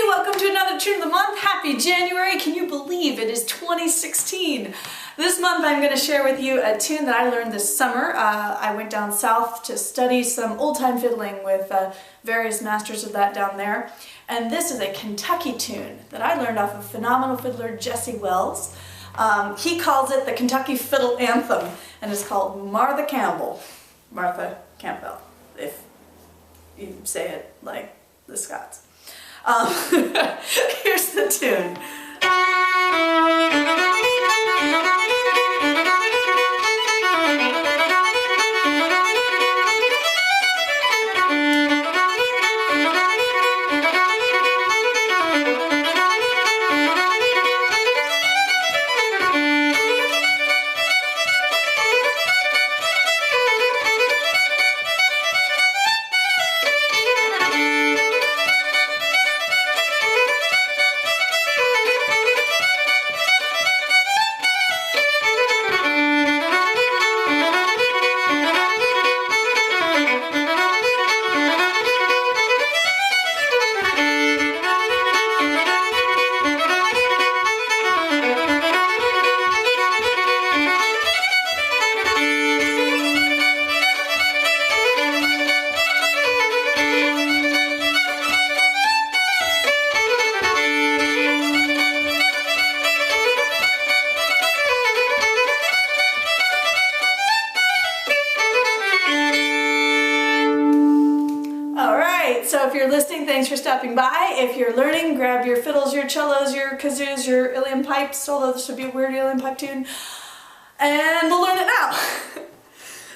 welcome to another Tune of the Month. Happy January. Can you believe it is 2016? This month I'm going to share with you a tune that I learned this summer. I went down south to study some old-time fiddling with various masters of that down there. And this is a Kentucky tune that I learned off of phenomenal fiddler Jesse Wells. He calls it the Kentucky Fiddle Anthem, and it's called Martha Campbell. Martha Campbell, if you say it like the Scots. Here's the tune. So if you're listening, thanks for stopping by. If you're learning, grab your fiddles, your cellos, your kazoos, your uilleann pipes, although this would be a weird uilleann pipe tune, and we'll learn it now.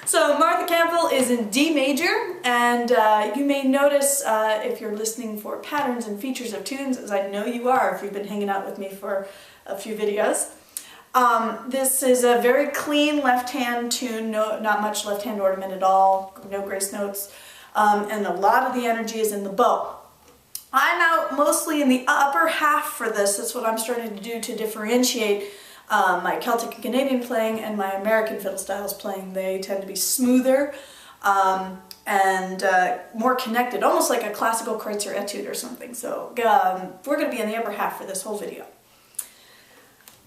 So Martha Campbell is in D major, and you may notice if you're listening for patterns and features of tunes, as I know you are if you've been hanging out with me for a few videos. This is a very clean left-hand tune, not much left-hand ornament at all, no grace notes. And a lot of the energy is in the bow. I'm out mostly in the upper half for this. That's what I'm starting to do to differentiate my Celtic and Canadian playing and my American fiddle styles playing. They tend to be smoother and more connected, almost like a classical Kreutzer etude or something. So we're going to be in the upper half for this whole video.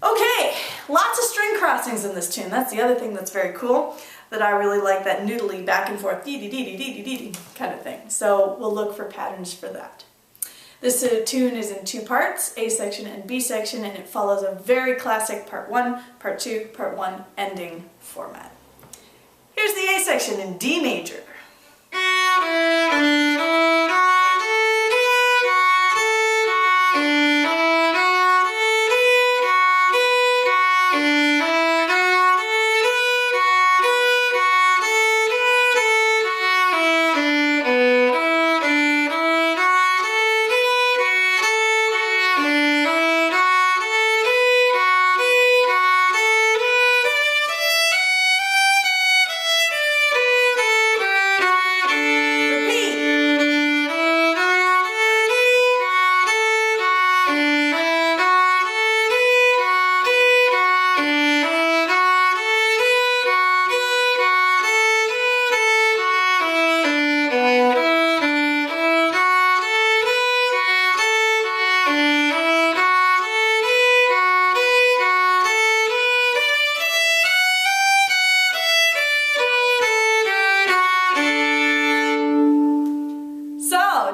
Okay, lots of string crossings in this tune. That's the other thing that's very cool, that I really like, that noodly back and forth dee-dee-dee-dee-dee-dee kind of thing. So we'll look for patterns for that. This tune is in two parts, A section and B section, and it follows a very classic part 1, part 2, part 1 ending format. Here's the A section in D major.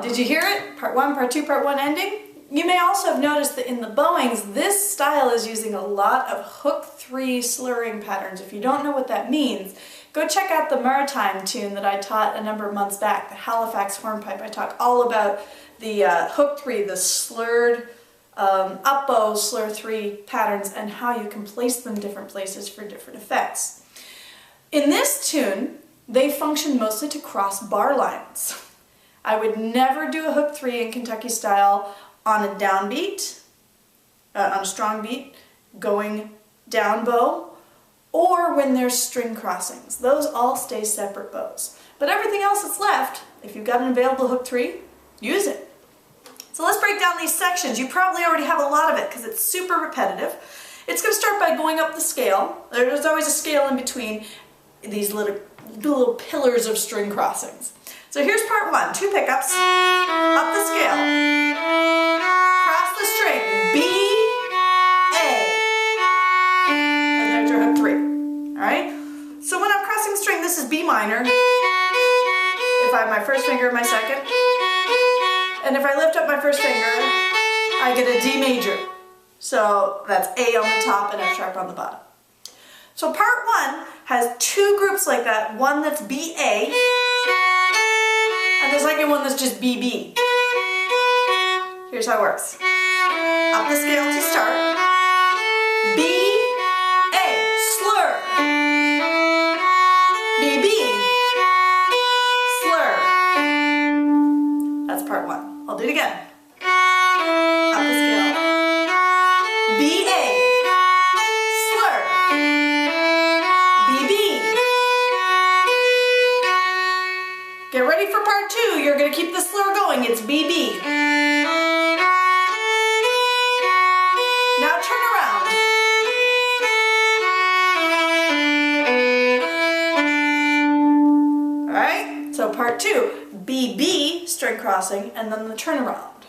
Did you hear it? Part 1, part 2, part 1 ending? You may also have noticed that in the bowings, this style is using a lot of hook 3 slurring patterns. If you don't know what that means, go check out the Maritime tune that I taught a number of months back, the Halifax hornpipe. I talk all about the hook 3, the slurred up bow slur 3 patterns, and how you can place them different places for different effects. In this tune, they function mostly to cross bar lines. I would never do a hook 3 in Kentucky style on a downbeat, on a strong beat, going down bow, or when there's string crossings. Those all stay separate bows. But everything else that's left, if you've got an available hook 3, use it. So let's break down these sections. You probably already have a lot of it because it's super repetitive. It's going to start by going up the scale. There's always a scale in between these little pillars of string crossings. So here's part 1, 2 pickups, up the scale. by my first finger and my second. And if I lift up my first finger, I get a D major. So that's A on the top and F sharp on the bottom. So part 1 has 2 groups like that. One that's BA, and the second one that's just BB. Here's how it works. Up the scale to start. B, A, slur. B, B, slur. That's part 1. I'll do it again. Up the scale. B, A, slur. B, B. Get ready for part 2. You're going to keep the slur going. It's B, B. Now turn around. Alright, so part 2, BB, string crossing, and then the turnaround.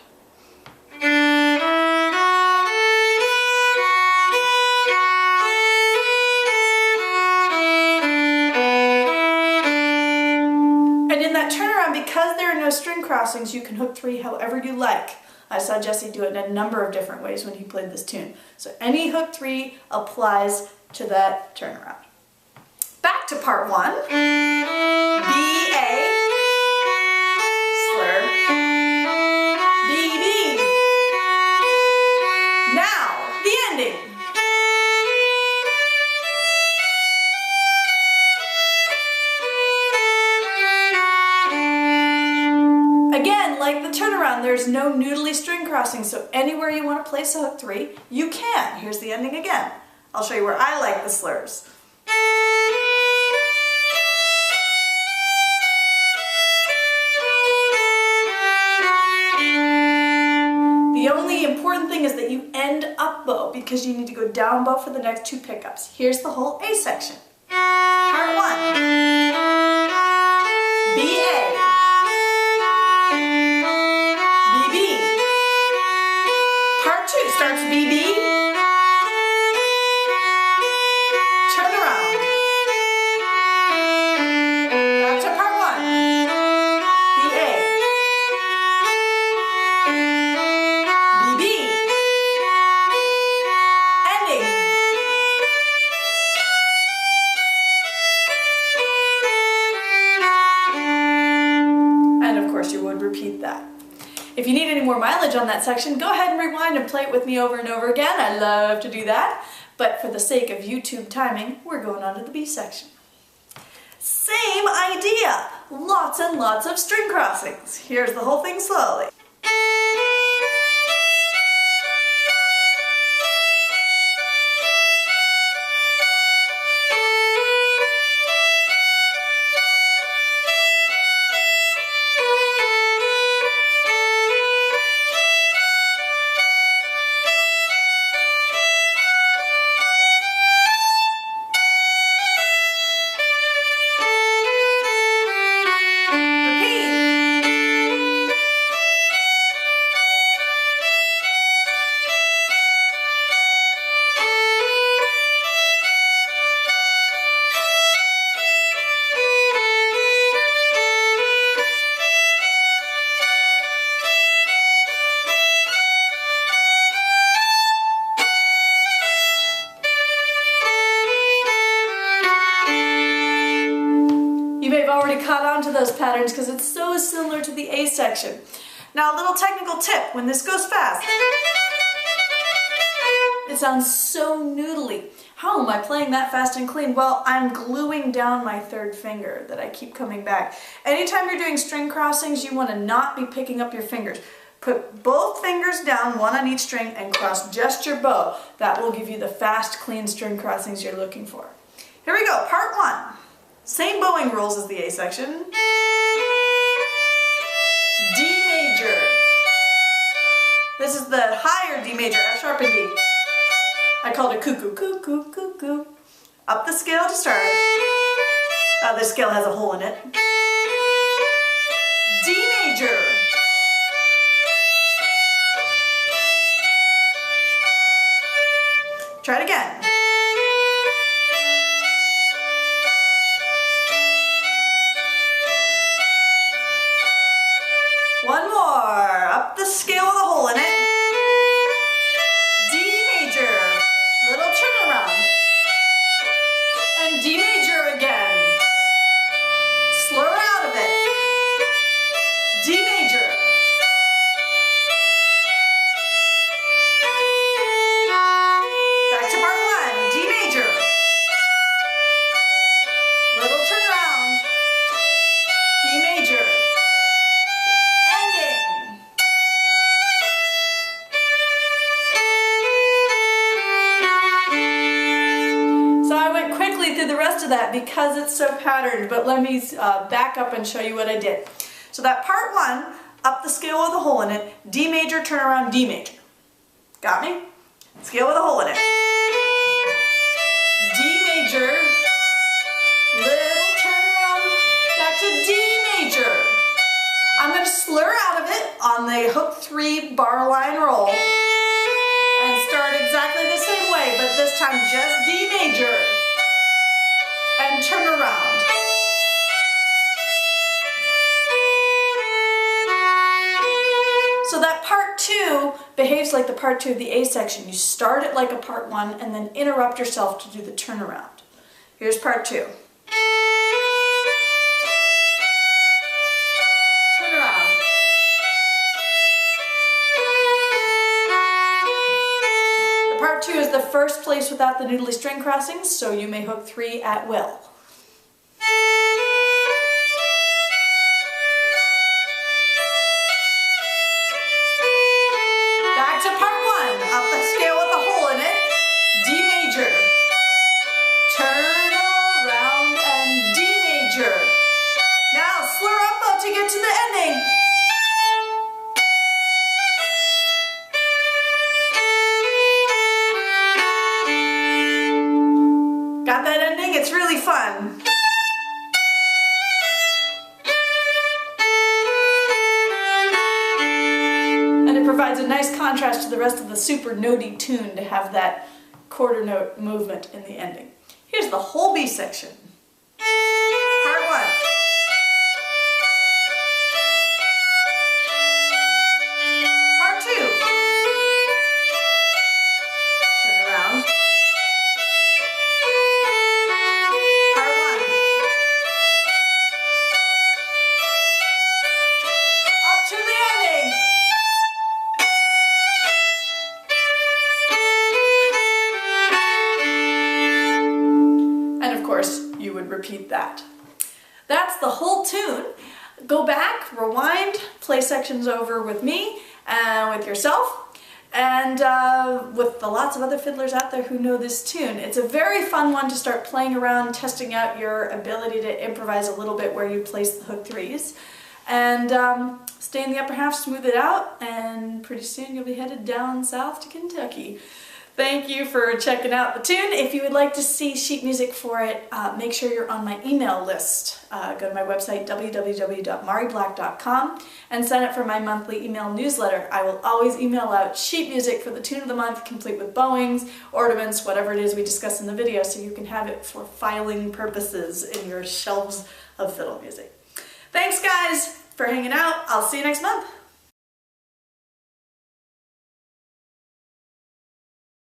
And in that turnaround, because there are no string crossings, you can hook 3 however you like. I saw Jesse do it in a number of different ways when he played this tune. So any hook 3 applies to that turnaround. Back to part 1. B, A, slur, B, B. Now, the ending. Again, like the turnaround, there's no noodly string crossing, so anywhere you want to place a hook 3, you can. Here's the ending again. I'll show you where I like the slurs. The only important thing is that you end up bow because you need to go down bow for the next 2 pickups. Here's the whole A section. Part 1. B, A. Starts BB, turn around. Back to part 1. BA, BB, ending. And of course you would repeat that. If you need any more mileage on that section, go ahead and rewind and play it with me over and over again. I love to do that. But for the sake of YouTube timing, we're going on to the B section. Same idea. Lots and lots of string crossings. Here's the whole thing slowly. You may have already caught on to those patterns because it's so similar to the A section. Now a little technical tip, when this goes fast, it sounds so noodly. How am I playing that fast and clean? Well, I'm gluing down my 3rd finger that I keep coming back. Anytime you're doing string crossings, you want to not be picking up your fingers. Put both fingers down, one on each string, and cross just your bow. That will give you the fast, clean string crossings you're looking for. Here we go, part 1. Same bowing rules as the A section. D major. This is the higher D major, F sharp and D. I called it cuckoo, cuckoo, cuckoo. Up the scale to start. This scale has a hole in it. D major. Try it again. scale with a hole in it. D major, little turnaround. And D major again. Slur out of it. D major. Back to part one, D major. Little turnaround. D major. Ending. So I went quickly through the rest of that because it's so patterned, but let me back up and show you what I did. So that part one, up the scale with a hole in it, D major, turn around, D major. Got me? Scale with a hole in it. D major, little turnaround, back to D major. I'm going to slur out of it on the hook 3 bar line roll and start exactly the same way, but this time just D major and turn around. So that part 2 behaves like the part 2 of the A section. You start it like a part 1 and then interrupt yourself to do the turnaround. Here's part 2. Turnaround. The part 2 is the first place without the noodly string crossings, so you may hook 3 at will. To get to the ending. Got that ending? It's really fun. And it provides a nice contrast to the rest of the super notey tune to have that quarter note movement in the ending. Here's the whole B section. Part 1. You would repeat that. That's the whole tune. Go back, rewind, play sections over with me and with yourself and with the lots of other fiddlers out there who know this tune. It's a very fun one to start playing around, testing out your ability to improvise a little bit where you place the hook 3s. And stay in the upper half, smooth it out, and pretty soon you'll be headed down south to Kentucky. Thank you for checking out the tune. If you would like to see sheet music for it, make sure you're on my email list. Go to my website, www.mariblack.com, and sign up for my monthly email newsletter. I will always email out sheet music for the tune of the month, complete with bowings, ornaments, whatever it is we discuss in the video, so you can have it for filing purposes in your shelves of fiddle music. Thanks, guys, for hanging out. I'll see you next month.